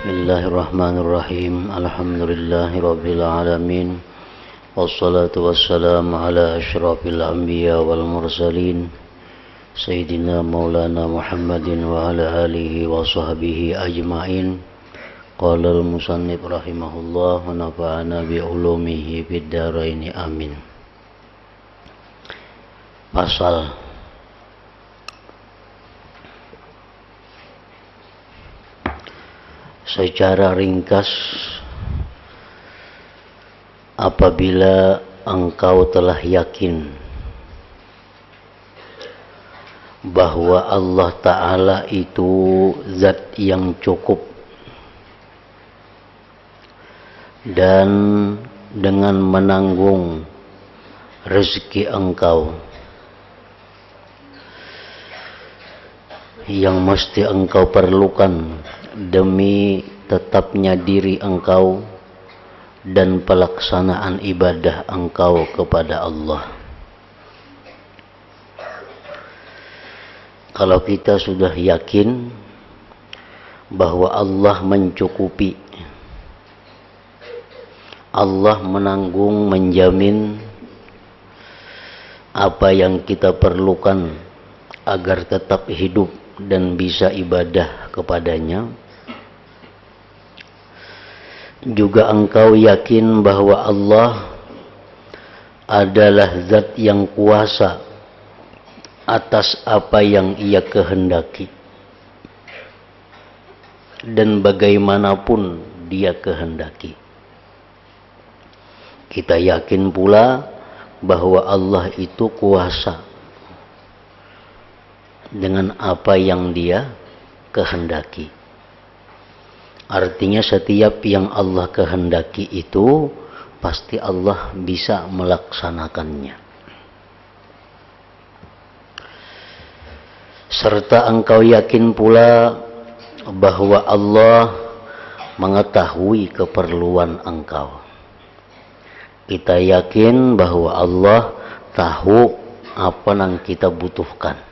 Bismillahirrahmanirrahim. Alhamdulillahirabbil alamin. Wassalatu wassalamu ala asyrafil anbiya wal mursalin Sayyidina Maulana Muhammadin wa ala alihi wa sahbihi ajma'in. Qala al-musannif rahimahullah wa nafa'ana bi ulumihi fid dharain amin. Pasal secara ringkas, apabila engkau telah yakin bahwa Allah Ta'ala itu zat yang cukup dan dengan menanggung rezeki engkau yang mesti engkau perlukan demi tetapnya diri engkau dan pelaksanaan ibadah engkau kepada Allah. Kalau kita sudah yakin bahwa Allah mencukupi, Allah menanggung, menjamin apa yang kita perlukan agar tetap hidup dan bisa ibadah kepadanya, juga engkau yakin bahwa Allah adalah zat yang kuasa atas apa yang Ia kehendaki dan bagaimanapun Dia kehendaki. Kita yakin pula bahwa Allah itu kuasa dengan apa yang Dia kehendaki. Artinya setiap yang Allah kehendaki itu pasti Allah bisa melaksanakannya. Serta engkau yakin pula bahwa Allah mengetahui keperluan engkau. Kita yakin bahwa Allah tahu apa yang kita butuhkan.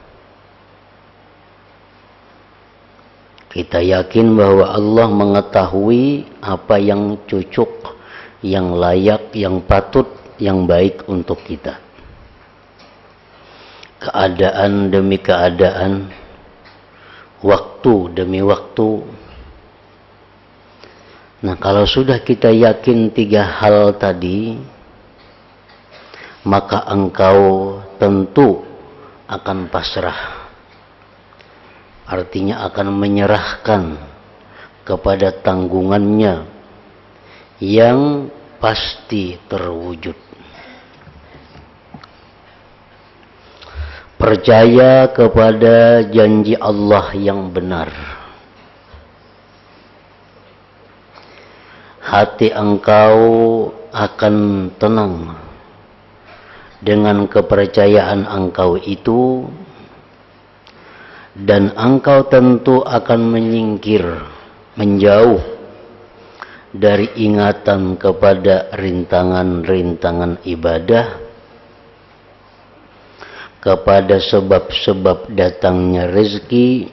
Kita yakin bahwa Allah mengetahui apa yang cocok, yang layak, yang patut, yang baik untuk kita. Keadaan demi keadaan, waktu demi waktu. Nah, kalau sudah kita yakin tiga hal tadi, maka engkau tentu akan pasrah. Artinya akan menyerahkan kepada tanggungannya yang pasti terwujud. Percaya kepada janji Allah yang benar. Hati engkau akan tenang dengan kepercayaan engkau itu, dan engkau tentu akan menyingkir, menjauh dari ingatan kepada rintangan-rintangan ibadah, kepada sebab-sebab datangnya rezeki,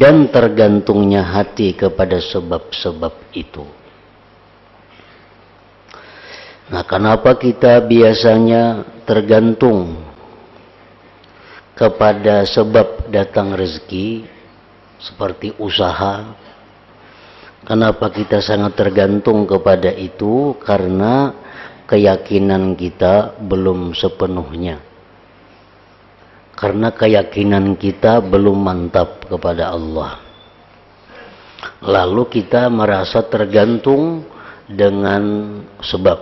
dan tergantungnya hati kepada sebab-sebab itu. Nah, kenapa kita biasanya tergantung kepada sebab datang rezeki seperti usaha? Kenapa kita sangat tergantung kepada itu? Karena keyakinan kita belum sepenuhnya. Karena keyakinan kita belum mantap kepada Allah. Lalu kita merasa tergantung dengan sebab,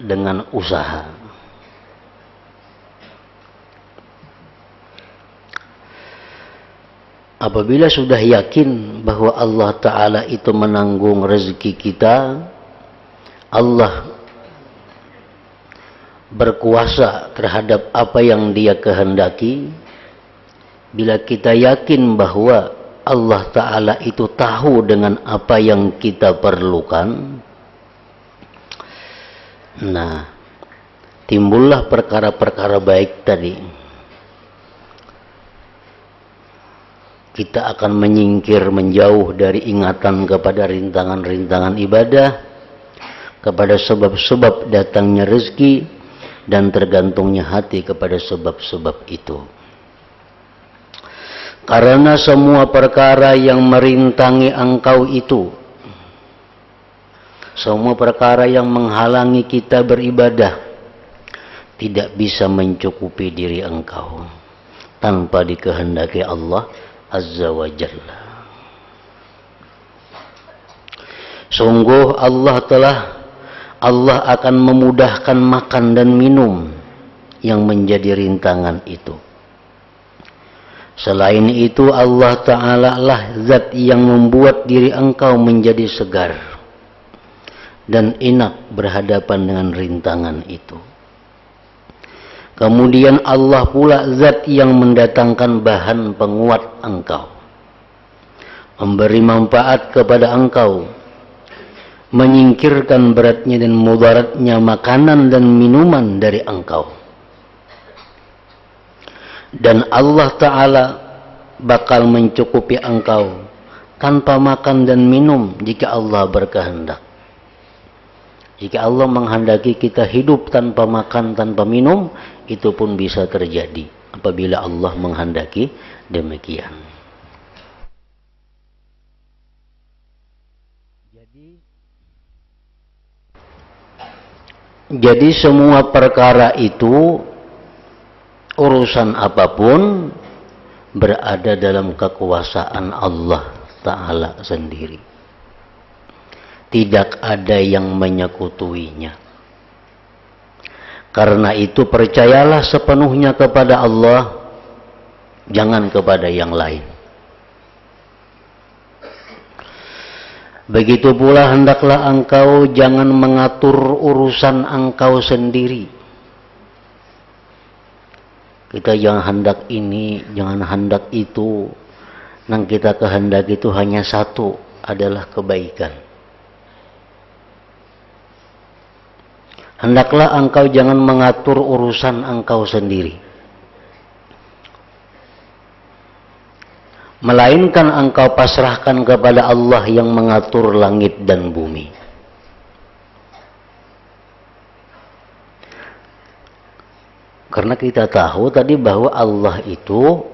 dengan usaha. Apabila sudah yakin bahwa Allah Ta'ala itu menanggung rezeki kita, Allah berkuasa terhadap apa yang Dia kehendaki. Bila kita yakin bahwa Allah Ta'ala itu tahu dengan apa yang kita perlukan, nah, timbullah perkara-perkara baik tadi. kita akan menyingkir, menjauh dari ingatan kepada rintangan-rintangan ibadah, kepada sebab-sebab datangnya rezeki, dan tergantungnya hati kepada sebab-sebab itu. Karena semua perkara yang merintangi engkau itu, semua perkara yang menghalangi kita beribadah, tidak bisa mencukupi diri engkau tanpa dikehendaki Allah Azza wa Jalla. Sungguh Allah akan memudahkan makan dan minum yang menjadi rintangan itu. Selain itu, Allah Ta'ala lah zat yang membuat diri engkau menjadi segar dan enak berhadapan dengan rintangan itu. Kemudian Allah pula zat yang mendatangkan bahan penguat engkau, memberi manfaat kepada engkau, menyingkirkan beratnya dan mudaratnya makanan dan minuman dari engkau. Dan Allah Ta'ala bakal mencukupi engkau tanpa makan dan minum jika Allah berkehendak. Jika Allah menghendaki kita hidup tanpa makan, tanpa minum, itu pun bisa terjadi apabila Allah menghendaki demikian. Jadi semua perkara itu, urusan apapun, berada dalam kekuasaan Allah Ta'ala sendiri. Tidak ada yang menyekutuinya. Karena itu percayalah sepenuhnya kepada Allah, jangan kepada yang lain. Begitu pula hendaklah engkau jangan mengatur urusan engkau sendiri. Kita jangan hendak ini, jangan hendak itu. Yang kita kehendak itu hanya satu, adalah kebaikan. Hendaklah engkau jangan mengatur urusan engkau sendiri, melainkan engkau pasrahkan kepada Allah yang mengatur langit dan bumi. Karena kita tahu tadi bahwa Allah itu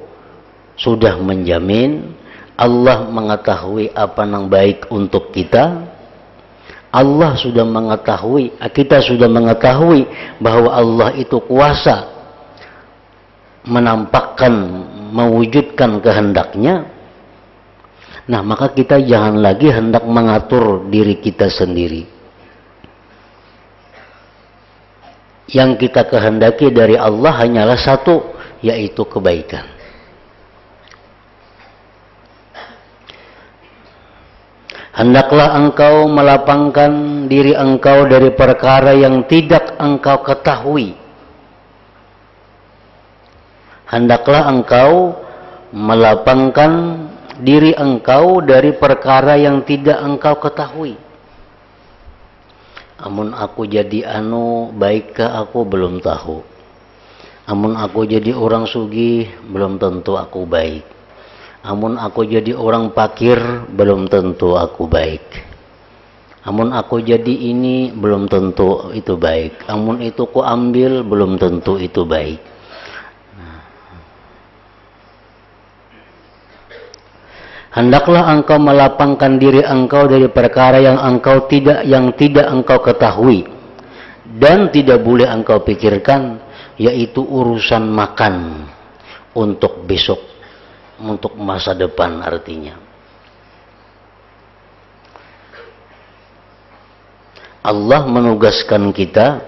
sudah menjamin, Allah mengetahui apa yang baik untuk kita. Allah sudah mengetahui, kita sudah mengetahui bahwa Allah itu kuasa menampakkan, mewujudkan kehendaknya. Nah, maka kita jangan lagi hendak mengatur diri kita sendiri. Yang kita kehendaki dari Allah hanyalah satu, yaitu kebaikan. Hendaklah engkau melapangkan diri engkau dari perkara yang tidak engkau ketahui. Hendaklah engkau melapangkan diri engkau dari perkara yang tidak engkau ketahui. Amun aku jadi baikkah aku belum tahu. Amun aku jadi orang sugih belum tentu aku baik. Amun aku jadi orang fakir, belum tentu aku baik. Amun aku jadi ini, belum tentu itu baik. Amun itu ku ambil, belum tentu itu baik. Hendaklah engkau melapangkan diri engkau dari perkara yang tidak engkau ketahui dan tidak boleh engkau pikirkan, yaitu urusan makan untuk besok, untuk masa depan artinya. Allah menugaskan kita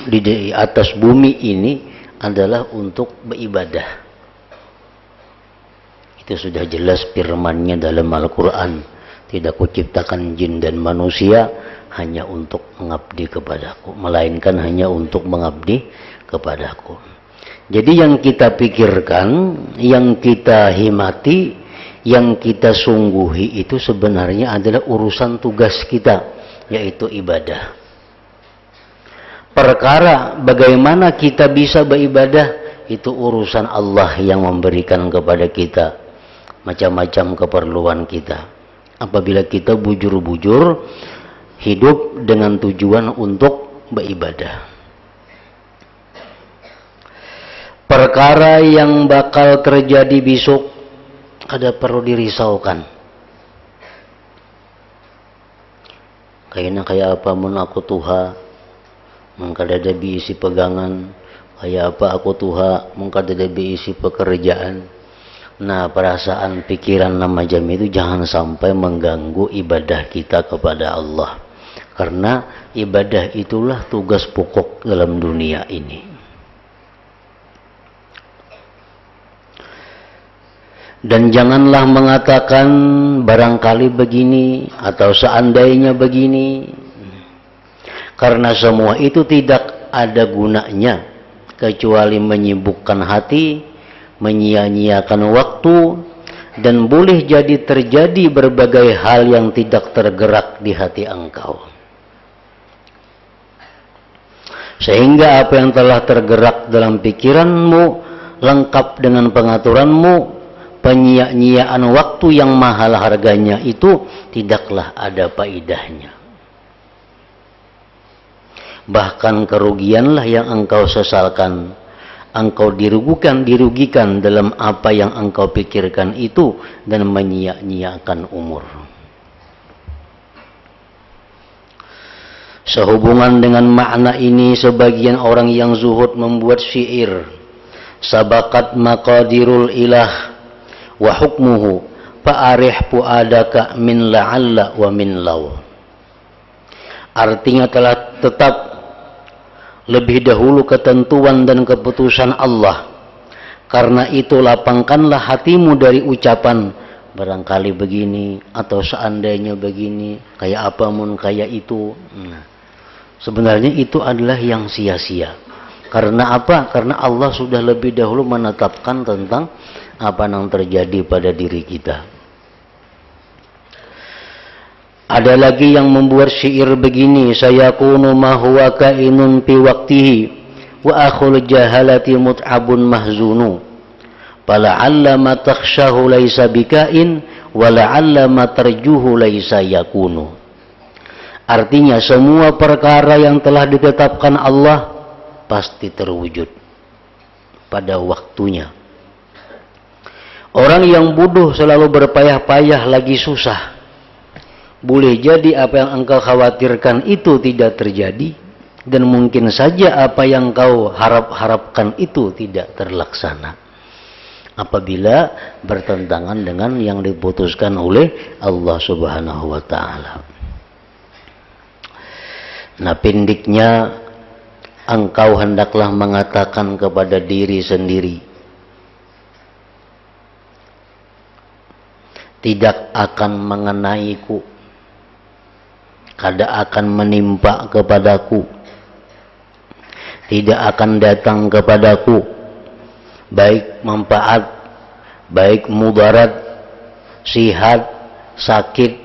di atas bumi ini adalah untuk beribadah. Itu sudah jelas firman-Nya dalam Al-Quran. Tidak kuciptakan jin dan manusia hanya untuk mengabdi kepadaku, melainkan hanya untuk mengabdi kepadaku. Jadi yang kita pikirkan, yang kita himati, yang kita sungguhi itu sebenarnya adalah urusan tugas kita, yaitu ibadah. Perkara bagaimana kita bisa beribadah, itu urusan Allah yang memberikan kepada kita. macam-macam keperluan kita. Apabila kita bujur-bujur hidup dengan tujuan untuk beribadah. Perkara yang bakal terjadi besok ada perlu dirisaukan. Kayaknya kayak apa mun aku tuha, mengkadada biisi pegangan, kayak apa aku tuha, mengkadada biisi pekerjaan. Nah, perasaan, pikiran nama jam itu jangan sampai mengganggu ibadah kita kepada Allah. Karena ibadah itulah tugas pokok dalam dunia ini. Dan janganlah mengatakan barangkali begini atau seandainya begini. Karena semua itu tidak ada gunanya kecuali menyibukkan hati, menyia-nyiakan waktu, dan boleh jadi terjadi berbagai hal yang tidak tergerak di hati engkau. Sehingga apa yang telah tergerak dalam pikiranmu lengkap dengan pengaturanmu, penyia-nyiaan waktu yang mahal harganya itu tidaklah ada faedahnya. Bahkan kerugianlah yang engkau sesalkan. Engkau dirugikan dalam apa yang engkau pikirkan itu dan menyia-nyiakan umur. Sehubungan dengan makna ini, sebagian orang yang zuhud membuat syair, sabakat maqadirul ilah wa hukmuhu fa'arih pu'adaka min la'alla wa min law. Artinya telah tetap lebih dahulu ketentuan dan keputusan Allah. Karena itu lapangkanlah hatimu dari ucapan barangkali begini atau seandainya begini, kayak apa mun kayak itu. Nah, sebenarnya itu adalah yang sia-sia. Karena apa? Karena Allah sudah lebih dahulu menetapkan tentang apa yang terjadi pada diri kita. Ada lagi yang membuat syair begini, sayakunu ma huwa kainun fi waqtihi wa akhul jahalati mut'abun mahzunu fala'alla ma takhshahu laysa bikain wa la'alla ma tarjuhu laysa yakunu. Artinya semua perkara yang telah ditetapkan Allah pasti terwujud pada waktunya. Orang yang bodoh selalu berpayah-payah lagi susah. Boleh jadi apa yang engkau khawatirkan itu tidak terjadi, dan mungkin saja apa yang kau harapkan itu tidak terlaksana apabila bertentangan dengan yang diputuskan oleh Allah Subhanahu wa taala. Nah, pendeknya engkau hendaklah mengatakan kepada diri sendiri, tidak akan mengenaiku, kada akan menimpa kepadaku, tidak akan datang kepadaku baik manfaat, baik mudarat, sihat, sakit,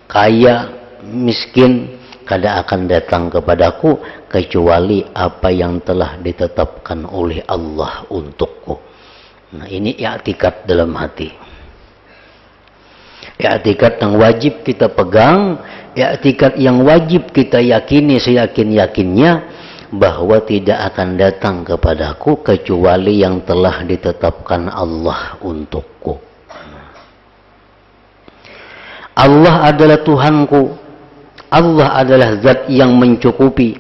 kaya, miskin, kada akan datang kepadaku kecuali apa yang telah ditetapkan oleh Allah untukku. Nah, ini i'tikad dalam hati. I'tikad yang wajib kita pegang, i'tikad yang wajib kita yakini seyakin-yakinnya bahwa tidak akan datang kepadaku kecuali yang telah ditetapkan Allah untukku. Allah adalah Tuhanku. Allah adalah zat yang mencukupi.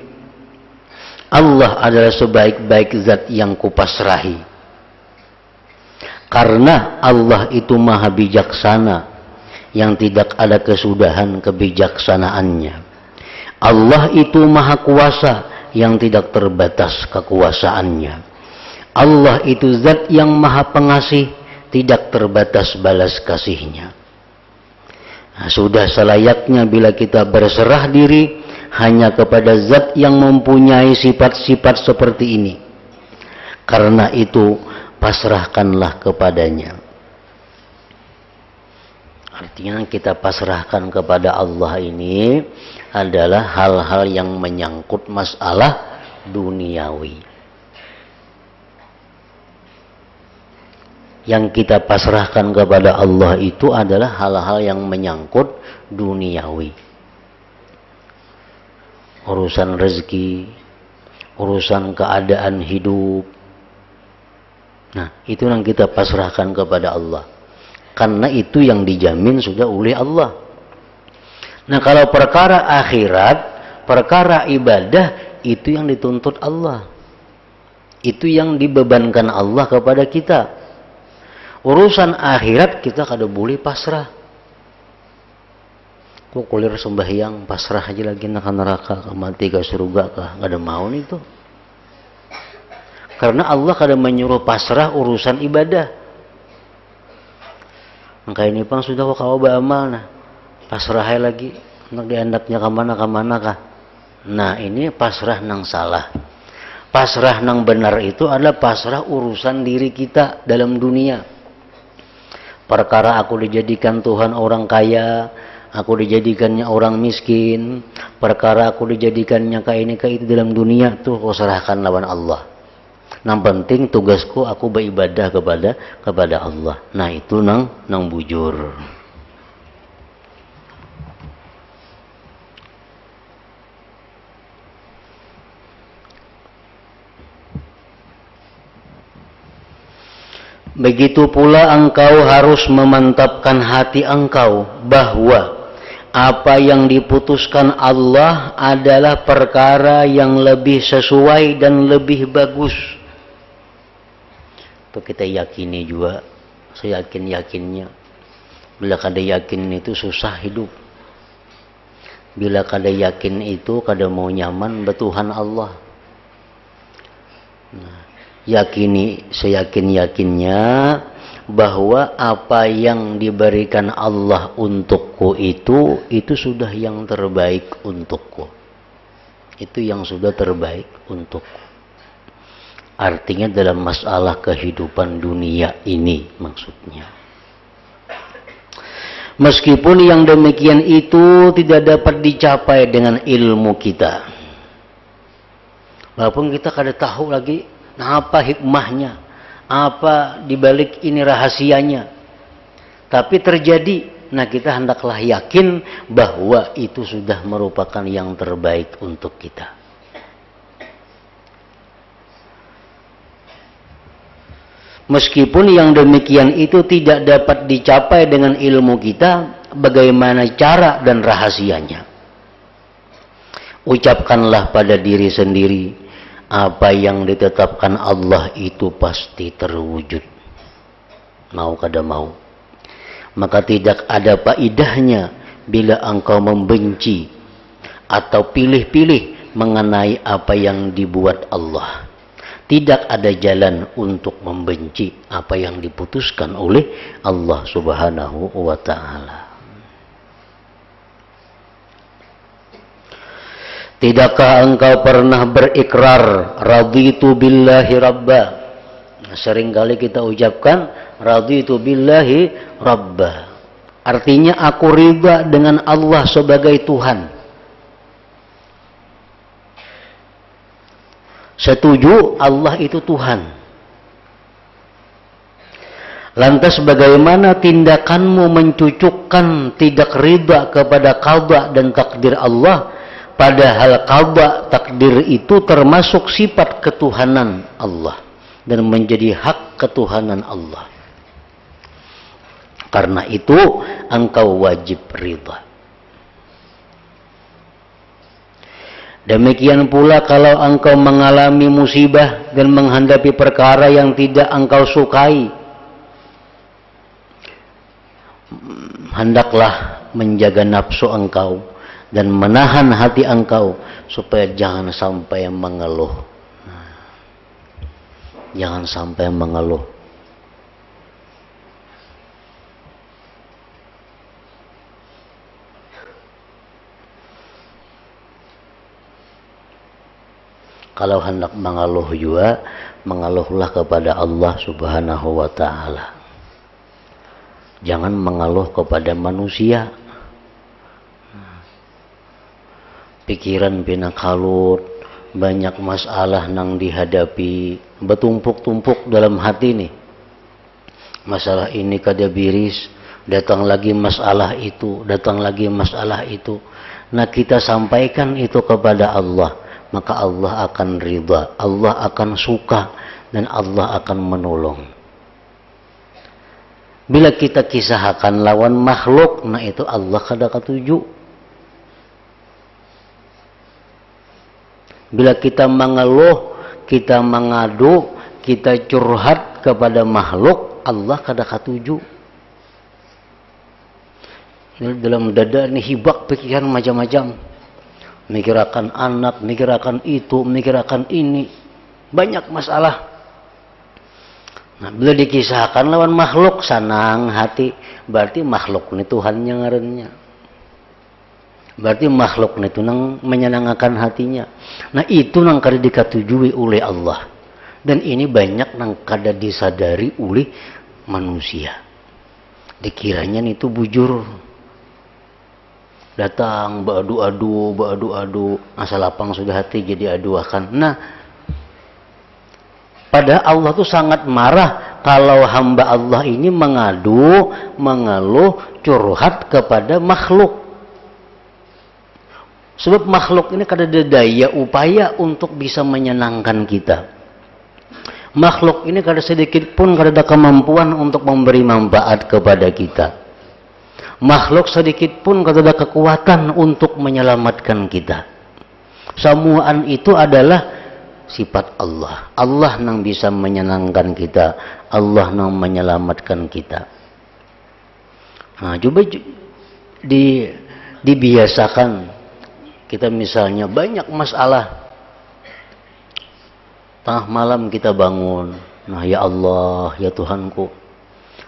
Allah adalah sebaik-baik zat yang kupasrahi. Karena Allah itu maha bijaksana, yang tidak ada kesudahan kebijaksanaannya. Allah itu maha kuasa, yang tidak terbatas kekuasaannya. Allah itu zat yang maha pengasih, tidak terbatas balas kasihnya. Nah, sudah selayaknya bila kita berserah diri hanya kepada zat yang mempunyai sifat-sifat seperti ini. Karena itu pasrahkanlah kepadanya. Artinya kita pasrahkan kepada Allah ini adalah hal-hal yang menyangkut masalah duniawi. Yang kita pasrahkan kepada Allah itu adalah hal-hal yang menyangkut duniawi. Urusan rezeki, urusan keadaan hidup. Nah, itu yang kita pasrahkan kepada Allah. Karena itu yang dijamin sudah oleh Allah. Nah, kalau perkara akhirat, perkara ibadah, itu yang dituntut Allah. Itu yang dibebankan Allah kepada kita. Urusan akhirat kita kada boleh pasrah. Kok kulir sembahyang pasrah aja lagi nak neraka, mati ke surga kah? Kada mau nih tuh. Karena Allah kada menyuruh pasrah urusan ibadah. Maka ini pang sudah kok kau beramal nah. Pasrah lagi nak diandapnya ke mana kah? Nah, ini pasrah nang salah. Pasrah nang benar itu adalah pasrah urusan diri kita dalam dunia. Perkara aku dijadikan Tuhan orang kaya, aku dijadikannya orang miskin, perkara aku dijadikannya kayak ini kayak itu dalam dunia, tuh kau serahkan lawan Allah. Yang penting tugasku aku beribadah kepada Allah. Nah, itu nang bujur. Begitu pula engkau harus memantapkan hati engkau bahwa apa yang diputuskan Allah adalah perkara yang lebih sesuai dan lebih bagus. Itu kita yakini juga, saya yakinnya. Bila kada yakin itu susah hidup. Bila kada yakin itu kada mau nyaman betuhan Allah. Nah, yakini seyakin-yakinnya bahwa apa yang diberikan Allah untukku itu sudah yang terbaik untukku. Itu yang sudah terbaik untukku. Artinya dalam masalah kehidupan dunia ini maksudnya. Meskipun yang demikian itu tidak dapat dicapai dengan ilmu kita. Walaupun kita kada tahu lagi nah, apa hikmahnya? Apa dibalik ini rahasianya? Tapi terjadi. Nah, kita hendaklah yakin bahwa itu sudah merupakan yang terbaik untuk kita. Meskipun yang demikian itu tidak dapat dicapai dengan ilmu kita, bagaimana cara dan rahasianya? Ucapkanlah pada diri sendiri, apa yang ditetapkan Allah itu pasti terwujud. Mau kada mau. Maka tidak ada faedahnya bila engkau membenci atau pilih-pilih mengenai apa yang dibuat Allah. Tidak ada jalan untuk membenci apa yang diputuskan oleh Allah Subhanahu wa ta'ala. Tidakkah engkau pernah berikrar raditu billahi rabba? Seringkali kita ucapkan raditu billahi rabba. Artinya aku ridha dengan Allah sebagai Tuhan. Setuju Allah itu Tuhan. Lantas bagaimana tindakanmu mencucukkan tidak ridha kepada qada dan takdir Allah? Padahal qada takdir itu termasuk sifat ketuhanan Allah dan menjadi hak ketuhanan Allah. Karena itu engkau wajib ridha. Demikian pula kalau engkau mengalami musibah dan menghadapi perkara yang tidak engkau sukai, hendaklah menjaga nafsu engkau dan menahan hati engkau supaya jangan sampai mengeluh. Jangan sampai mengeluh. Kalau hendak mengeluh juga, mengeluhlah kepada Allah Subhanahu wa ta'ala. Jangan mengeluh kepada manusia. Pikiran pina kalut, banyak masalah nang dihadapi, bertumpuk-tumpuk dalam hati nih. Masalah ini kada biris, datang lagi masalah itu, datang lagi masalah itu. Nah, kita sampaikan itu kepada Allah, maka Allah akan ridha, Allah akan suka, dan Allah akan menolong. Bila kita kisahkan lawan makhluk, nah itu Allah kada katuju. Bila kita mengeluh, kita mengadu, kita curhat kepada makhluk, Allah kada katuju. Dalam dada ini hibak pikiran macam-macam. Mikirakan anak, mikirakan itu, mikirakan ini. Banyak masalah. Nah, bila dikisahkan lawan makhluk, senang hati. Berarti makhluk ini Tuhan yang ngarannya. Berarti makhluk itu nang menyenangkan hatinya. Nah, itu nang kada dikatujui oleh Allah. Dan ini banyak nang kada disadari oleh manusia. Dikiranya itu bujur. Datang beradu-adu, asal lapang sudah hati jadi aduakan. Nah, pada Allah tuh sangat marah kalau hamba Allah ini mengadu, mengeluh, curhat kepada makhluk. Sebab makhluk ini kada ada daya upaya untuk bisa menyenangkan kita. Makhluk ini kada sedikit pun kada ada kemampuan untuk memberi manfaat kepada kita. Makhluk sedikit pun kada ada kekuatan untuk menyelamatkan kita. Semuaan itu adalah sifat Allah. Allah yang bisa menyenangkan kita, Allah yang menyelamatkan kita. Nah, coba dibiasakan. Kita misalnya banyak masalah, tengah malam kita bangun, nah ya Allah, ya Tuhanku,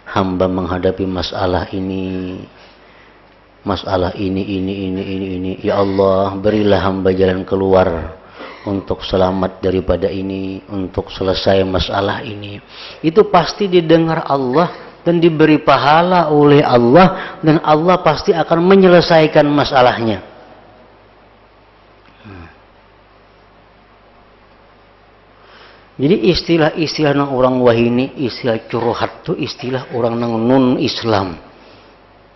hamba menghadapi masalah ini, ini, ya Allah, berilah hamba jalan keluar untuk selamat daripada ini, untuk selesai masalah ini. Itu pasti didengar Allah dan diberi pahala oleh Allah, dan Allah pasti akan menyelesaikan masalahnya. Jadi istilah-istilah nang orang wahini, istilah curhat itu istilah orang nang non Islam.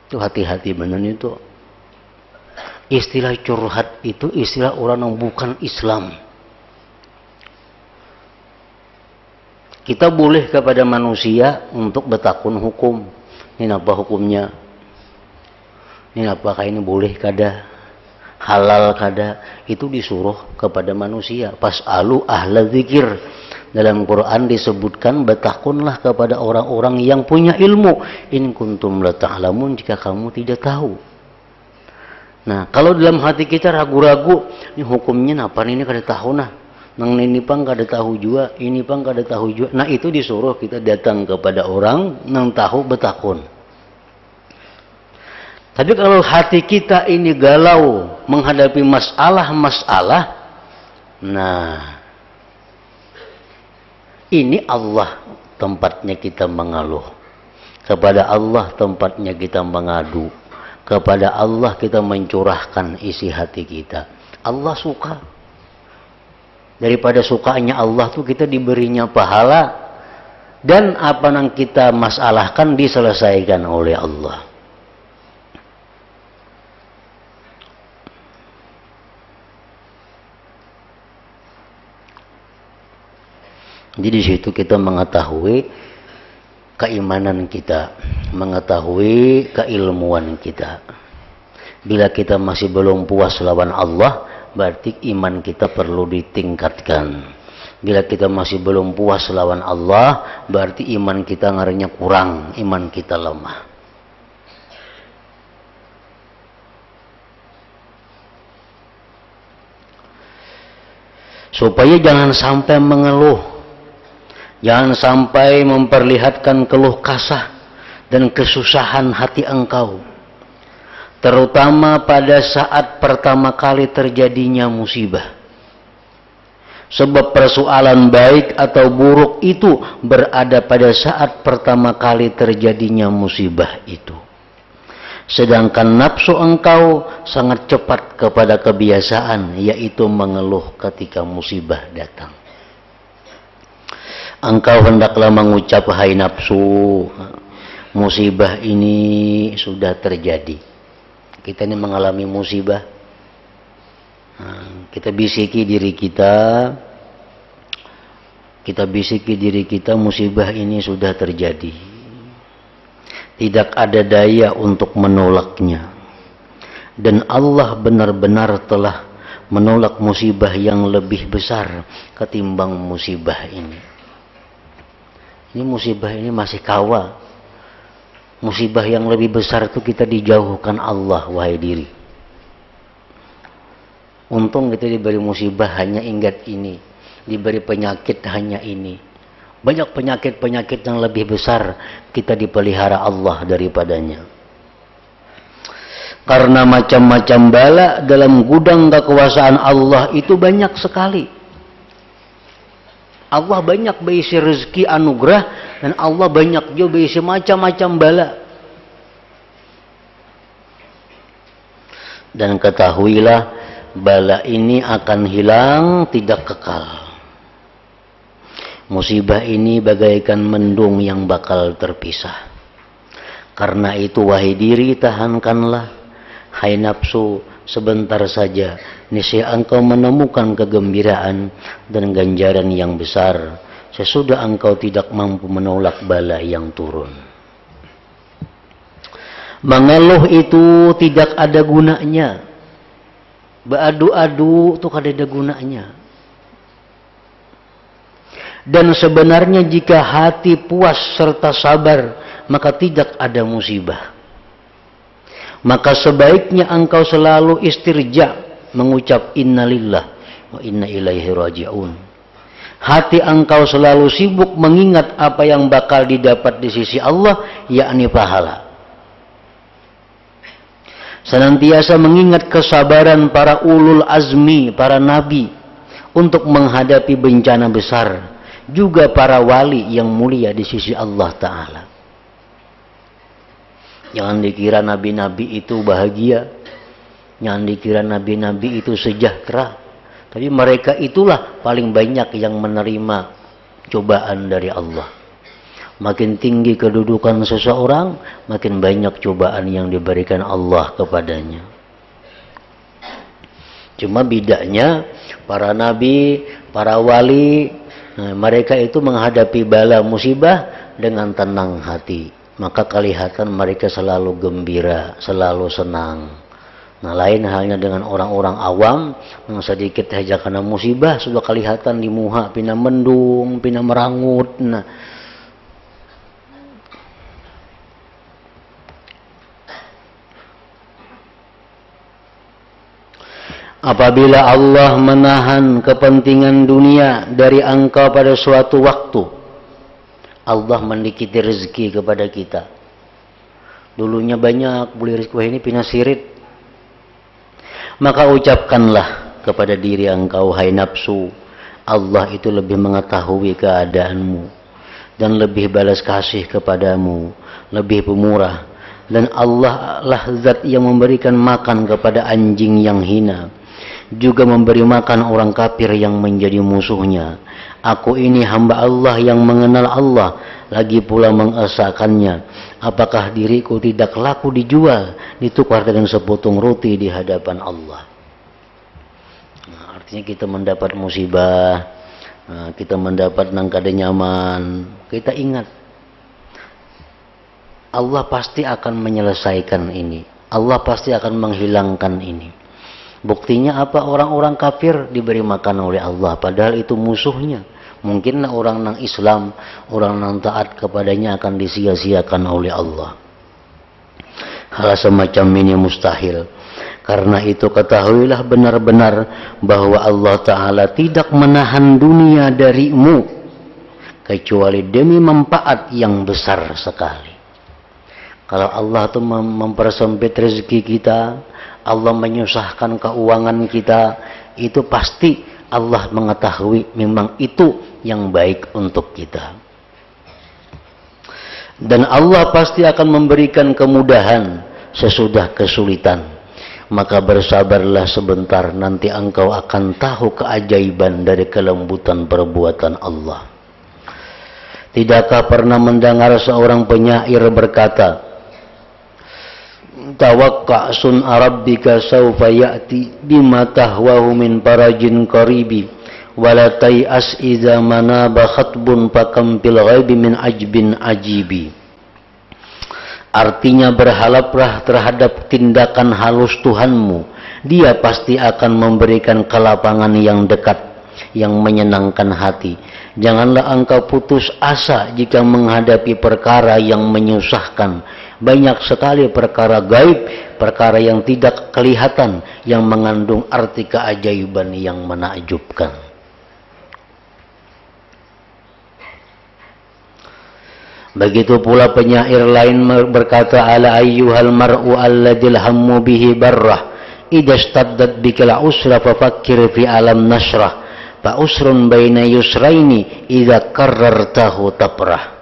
Itu hati-hati benar itu. Istilah curhat itu istilah orang yang bukan Islam. Kita boleh kepada manusia untuk bertakun hukum. Ini apa hukumnya? Ini apakah ini boleh kada? Halal kada? Itu disuruh kepada manusia. Fas'alu ahla dzikir. Dalam Quran disebutkan bertakunlah kepada orang-orang yang punya ilmu. In kuntum la ta'lamun, jika kamu tidak tahu. Nah, kalau dalam hati kita ragu-ragu, ini hukumnya apa ini kada tahu nah. Nang ini pang kada tahu juga, ini pang kada tahu juga. Nah, itu disuruh kita datang kepada orang nang tahu bertakun. Tapi kalau hati kita ini galau menghadapi masalah-masalah, nah ini Allah tempatnya kita mengeluh. Kepada Allah tempatnya kita mengadu. Kepada Allah kita mencurahkan isi hati kita. Allah suka. Daripada sukanya Allah tuh kita diberinya pahala. Dan apa yang kita masalahkan diselesaikan oleh Allah. Jadi di situ kita mengetahui keimanan kita, mengetahui keilmuan kita. Bila kita masih belum puas lawan Allah, berarti iman kita perlu ditingkatkan. Bila kita masih belum puas lawan Allah, berarti iman kita ngarannya kurang, iman kita lemah. Supaya jangan sampai mengeluh. Jangan sampai memperlihatkan keluh kasah dan kesusahan hati engkau. Terutama pada saat pertama kali terjadinya musibah. Sebab persoalan baik atau buruk itu berada pada saat pertama kali terjadinya musibah itu. Sedangkan nafsu engkau sangat cepat kepada kebiasaan, yaitu mengeluh ketika musibah datang. Engkau hendaklah mengucap, hai nafsu, musibah ini sudah terjadi. Kita ini mengalami musibah. Kita bisiki diri kita, musibah ini sudah terjadi. Tidak ada daya untuk menolaknya. Dan Allah benar-benar telah menolak musibah yang lebih besar ketimbang musibah ini. Ini musibah ini masih kawa. Musibah yang lebih besar itu kita dijauhkan Allah, wahai diri. Untung kita diberi musibah hanya ingat ini. Diberi penyakit hanya ini. Banyak penyakit-penyakit yang lebih besar kita dipelihara Allah daripadanya. Karena macam-macam bala dalam gudang kekuasaan Allah itu banyak sekali. Allah banyak berisi rezeki anugerah dan Allah banyak juga berisi macam-macam bala. Dan ketahuilah bala ini akan hilang, tidak kekal. Musibah ini bagaikan mendung yang bakal terpisah. Karena itu wahai diri, tahankanlah, hai nafsu, sebentar saja niscaya engkau menemukan kegembiraan dan ganjaran yang besar sesudah engkau tidak mampu menolak bala yang turun. Mengeluh itu tidak ada gunanya. Beradu-adu itu tidak ada gunanya. Dan sebenarnya jika hati puas serta sabar, maka tidak ada musibah. Maka sebaiknya engkau selalu istirja, mengucap innalillah wa inna ilaihi raji'un. Hati engkau selalu sibuk mengingat apa yang bakal didapat di sisi Allah, yakni pahala. Senantiasa mengingat kesabaran para ulul azmi, para nabi untuk menghadapi bencana besar, juga para wali yang mulia di sisi Allah Ta'ala. Jangan dikira nabi-nabi itu bahagia. Jangan dikira nabi-nabi itu sejahtera. Tapi mereka itulah paling banyak yang menerima cobaan dari Allah. Makin tinggi kedudukan seseorang, makin banyak cobaan yang diberikan Allah kepadanya. Cuma bedanya para nabi, para wali, mereka itu menghadapi bala musibah dengan tenang hati. Maka kelihatan mereka selalu gembira, selalu senang. Nah, lain halnya dengan orang-orang awam yang sedikit saja kena musibah sudah kelihatan di muha pina mendung, pina merangut. Nah, apabila Allah menahan kepentingan dunia dari engkau pada suatu waktu, Allah mendikiti rezeki kepada kita. Dulunya banyak beli rezeki ini pina sirit. Maka ucapkanlah kepada diri engkau, hai nafsu, Allah itu lebih mengetahui keadaanmu dan lebih balas kasih kepadamu, lebih pemurah. Dan Allah lah zat yang memberikan makan kepada anjing yang hina, juga memberi makan orang kafir yang menjadi musuhnya. Aku ini hamba Allah yang mengenal Allah, lagi pula mengesahkannya. Apakah diriku tidak laku dijual, ditukar dengan sepotong roti di hadapan Allah? Nah, artinya kita mendapat musibah, kita mendapat nangkada nyaman, kita ingat Allah pasti akan menyelesaikan ini. Allah pasti akan menghilangkan ini. Buktinya apa? Orang-orang kafir diberi makan oleh Allah, padahal itu musuhnya. Mungkin orang nang Islam, orang nang taat kepadanya akan disia-siakan oleh Allah. Hal semacam ini mustahil. Karena itu ketahuilah benar-benar bahwa Allah Ta'ala tidak menahan dunia darimu kecuali demi manfaat yang besar sekali. Kalau Allah itu mempersempit rezeki kita, Allah menyusahkan keuangan kita, itu pasti Allah mengetahui memang itu yang baik untuk kita. Dan Allah pasti akan memberikan kemudahan sesudah kesulitan. Maka bersabarlah sebentar, nanti engkau akan tahu keajaiban dari kelembutan perbuatan Allah. Tidakkah pernah mendengar seorang penyair berkata, tawakka sun'a rabbika sawfa ya'ti bima tahwahu min farajin qaribi wala tay'as idza manaba khatbun fakam fil ghaibi min ajbin ajibi. Artinya berharaplah terhadap tindakan halus Tuhanmu, Dia pasti akan memberikan kelapangan yang dekat, yang menyenangkan hati. Janganlah engkau putus asa jika menghadapi perkara yang menyusahkan. Banyak sekali perkara gaib, perkara yang tidak kelihatan, yang mengandung arti keajaiban yang menakjubkan. Begitu pula penyair lain berkata, ala ayyuhal mar'u alladhil hammu bihi barrah idza staddat bikal usra fafakkir fi alam nasrah fa usrun baina yusraini idza karrartahu taprah.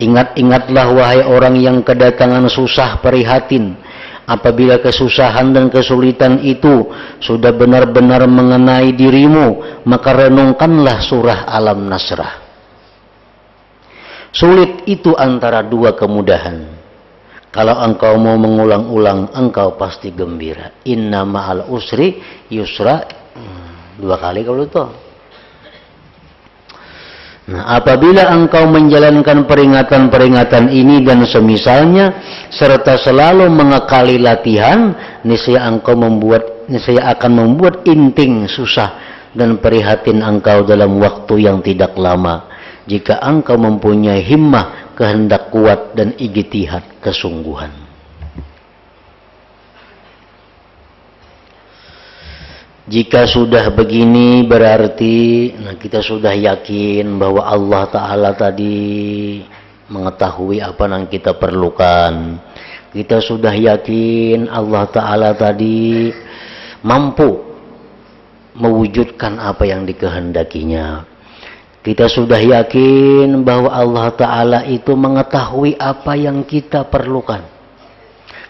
Ingat-ingatlah wahai orang yang kedatangan susah prihatin, apabila kesusahan dan kesulitan itu sudah benar-benar mengenai dirimu, maka renungkanlah surah Alam Nasrah. Sulit itu antara dua kemudahan. Kalau engkau mau mengulang-ulang, engkau pasti gembira. Inna ma'al usri yusra. Dua kali kalau itu. Nah, apabila engkau menjalankan peringatan-peringatan ini dan semisalnya, serta selalu mengekali latihan, niscaya akan membuat inting susah dan prihatin engkau dalam waktu yang tidak lama. Jika engkau mempunyai himmah, kehendak kuat dan ijtihad kesungguhan. Jika sudah begini berarti kita sudah yakin bahwa Allah Ta'ala tadi mengetahui apa yang kita perlukan. Kita sudah yakin Allah Ta'ala tadi mampu mewujudkan apa yang dikehendakinya. Kita sudah yakin bahwa Allah Ta'ala itu mengetahui apa yang kita perlukan.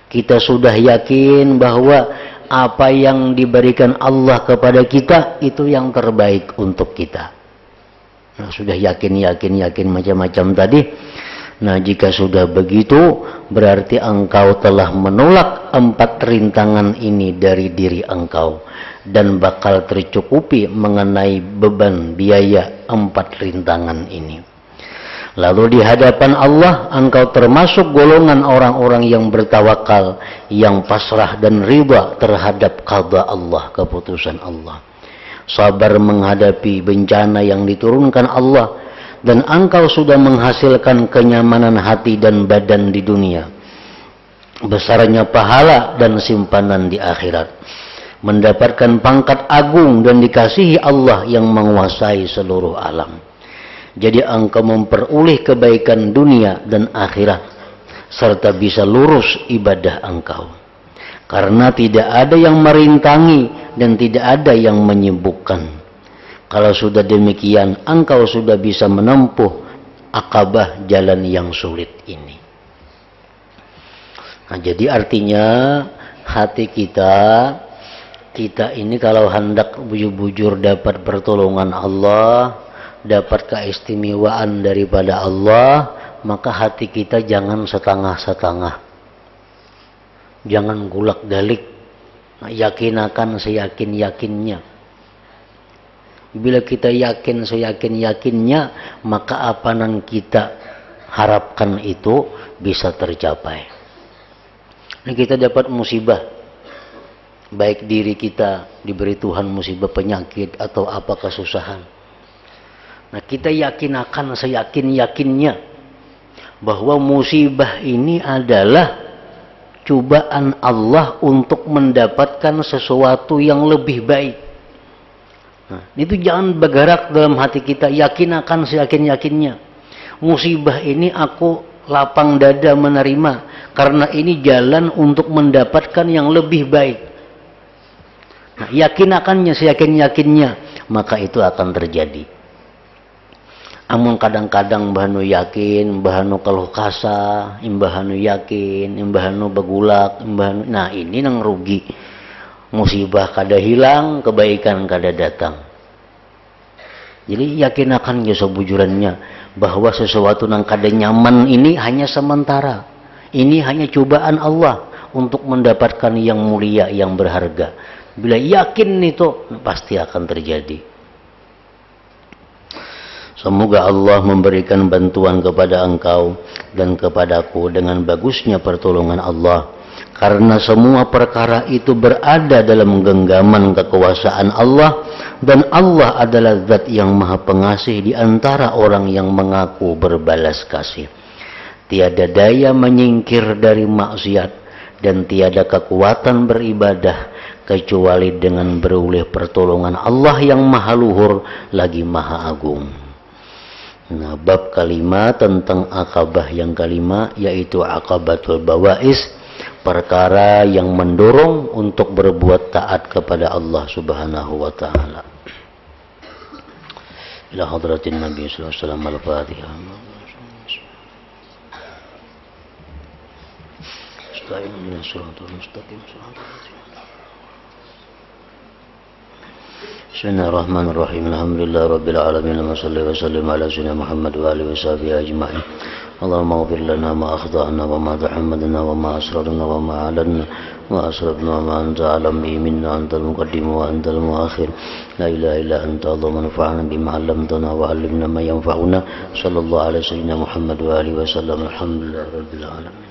Kita sudah yakin bahwa apa yang diberikan Allah kepada kita itu yang terbaik untuk kita. Nah, sudah yakin macam-macam tadi. Nah, jika sudah begitu, berarti engkau telah menolak 4 rintangan ini dari diri engkau. Dan bakal tercukupi mengenai beban biaya 4 rintangan ini. Lalu di hadapan Allah engkau termasuk golongan orang-orang yang bertawakal, yang pasrah dan ridha terhadap qada Allah, keputusan Allah. Sabar menghadapi bencana yang diturunkan Allah, dan engkau sudah menghasilkan kenyamanan hati dan badan di dunia, besarnya pahala dan simpanan di akhirat, mendapatkan pangkat agung dan dikasihi Allah yang menguasai seluruh alam. Jadi engkau memperoleh kebaikan dunia dan akhirat, serta bisa lurus ibadah engkau. Karena tidak ada yang merintangi dan tidak ada yang menyibukkan. Kalau sudah demikian, engkau sudah bisa menempuh akabah jalan yang sulit ini. Nah, jadi artinya hati kita ini kalau hendak bujur-bujur dapat pertolongan Allah, dapat keistimewaan daripada Allah, maka hati kita jangan setengah-setengah. Jangan gulak-galik. Yakinakan seyakin-yakinnya. Bila kita yakin seyakin-yakinnya, maka apa yang kita harapkan itu bisa tercapai. Nah, kita dapat musibah, baik diri kita diberi Tuhan musibah penyakit atau apa kesusahan. Nah, kita yakinakan seyakin-yakinnya bahwa musibah ini adalah cobaan Allah untuk mendapatkan sesuatu yang lebih baik. Nah, itu jangan bergerak dalam hati kita, yakinakan seyakin-yakinnya. Musibah ini aku lapang dada menerima karena ini jalan untuk mendapatkan yang lebih baik. Nah, yakinakannya seyakin-yakinnya, maka itu akan terjadi. Amun kadang-kadang mbahanu yakin, mbahanu keluh kasa, mbahanu yakin, mbahanu begulak, mbahanu, nah ini nang rugi. Musibah kada hilang, kebaikan kada datang. Jadi yakinakan ya sebujurannya bahwa sesuatu yang kada nyaman ini hanya sementara. Ini hanya cobaan Allah untuk mendapatkan yang mulia, yang berharga. Bila yakin itu pasti akan terjadi. Semoga Allah memberikan bantuan kepada engkau dan kepadaku dengan bagusnya pertolongan Allah. Karena semua perkara itu berada dalam genggaman kekuasaan Allah, dan Allah adalah zat yang maha pengasih di antara orang yang mengaku berbalas kasih. Tiada daya menyingkir dari maksiat dan tiada kekuatan beribadah kecuali dengan beroleh pertolongan Allah yang maha luhur lagi maha agung. Nah, bab kelima tentang akabah yang kelima, yaitu akabatul bawais, perkara yang mendorong untuk berbuat taat kepada Allah Subhanahu wa taala. Ila hadratin Nabi sallallahu alaihi wasallam al-Fatihah. Astagfirullah shiratal mustaqim. Bismillahirrahmanirrahim. Alhamdulillahirabbil alamin. Wassallallahu wasallam ala sayyidina Muhammad wa alihi washabihi ajma'in. Allahumma ighfir lana ma akhtana wa ma tahammadna wa ma asrarna wa ma alanna wa asrafna wa ma anta alam minna antal muqaddim wa antal muakhir. La ilaha illa anta Allahumma anfa'na bima 'allamtana wa 'allimna ma yanfa'una. Sallallahu alaihi wasallam Muhammad wa alihi wasallam. Alhamdulillahirabbil alamin.